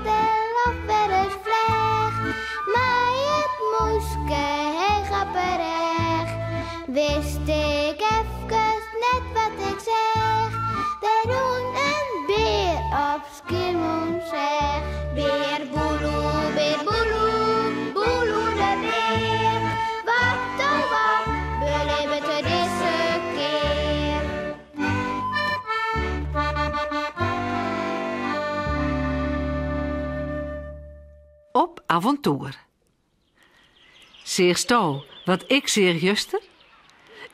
stil of weer eens vleg. Maar het moeske, hij gaat berecht. Wist ik even net wat ik zeg. De doen een beer op Skiermoen zeg. Beer boeloe, boeloe de beer. Wat oh wat, beleven te deze keer. Op avontuur. Zeerst al wat ik zeer juster.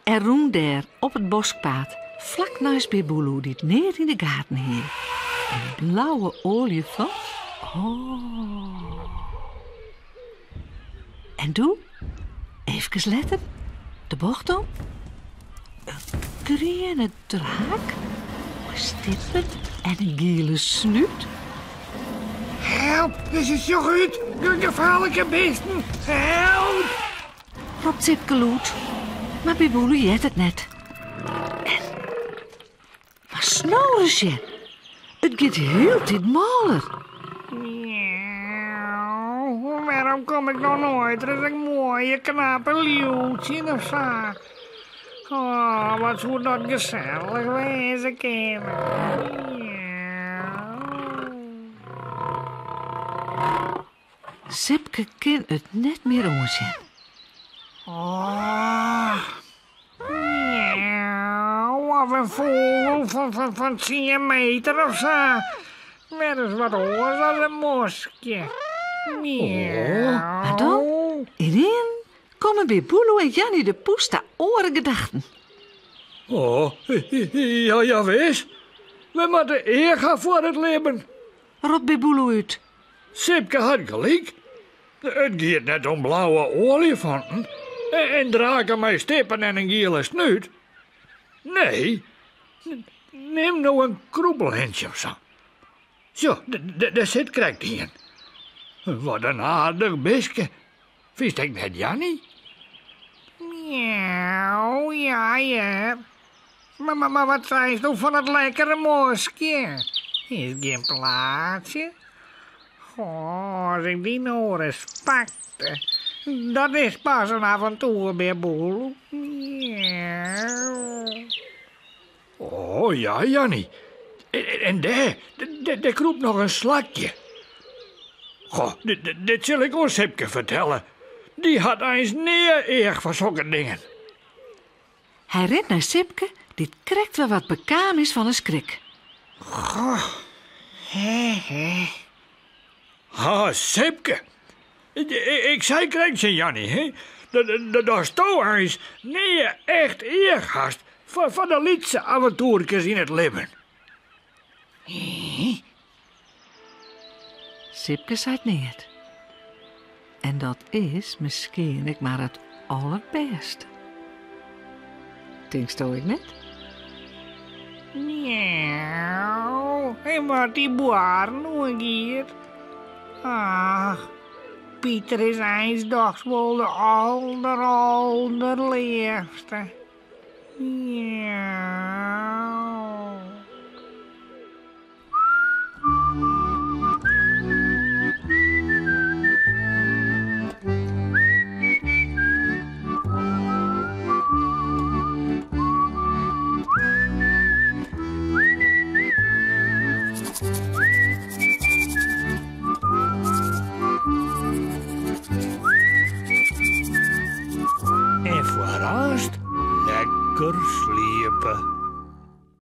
En roem daar op het boskpaad, vlak naast bij Boeloe, die het neer in de gaten heer. Een blauwe olifant. Oh. En doe, even letten, de bocht om. Een groene draak, stippend en een gele snuit. Help, dit is zo goed. De gevaarlijke beesten. Help! Roept Sipke loet, maar bij Boeloe jet het net. En, wat snoren ze? Het gaat heel dit maler. Miauw, waarom kom ik nog nooit? Er is een mooie knappe lieuwtje of zo. Oh, wat zou dat gezellig wezen kunnen. Sipke kan het net meer omzien. Oh. Miauw, of een vogel van 10 meter of zo. Met eens wat oors als een moskje. Miauw. Maar dan, ineens komen bij Boeloe en Jannie de Poesta oren gedachten. Oh, ja, wees. We moeten eer gaan voor het leven. Roept bij Boeloe uit. Sipke had gelijk. Het gaat net om blauwe olifanten en draken met stippen en een gele snuit. Nee, neem nou een kroebelhensje of zo. Zo, daar zit krijgt in. Wat een aardig beestje. Vies ik net Jannie? Miauw, ja. Maar wat zei je nou van het lekkere moskje? Is geen plaatsje? Oh, als ik die nou eens pakte. Dat is pas een avontuur bij Boel. Miauw. Oh ja, Jannie. En daar kroept nog een slakje. Goh, dit zal ik ons Sipke vertellen. Die had eens neer erg van zulke dingen. Hij rent naar Sipke, die krekt wel wat bekaam is van een skrik. Goh, he. Ha, Sipke. Ik zei krijgje, Jannie, hè. Dat stoor eens neer echt eergast van de liedse avontuurtjes in het leven. Sipke zei het niet. En dat is misschien ik maar het allerbeste. Denkst ik net? Miauw, en wat die boer nog een keer. Ach, Pieter is eens dags wel de allerliefste. Miauw. En voorast lekker sliepen.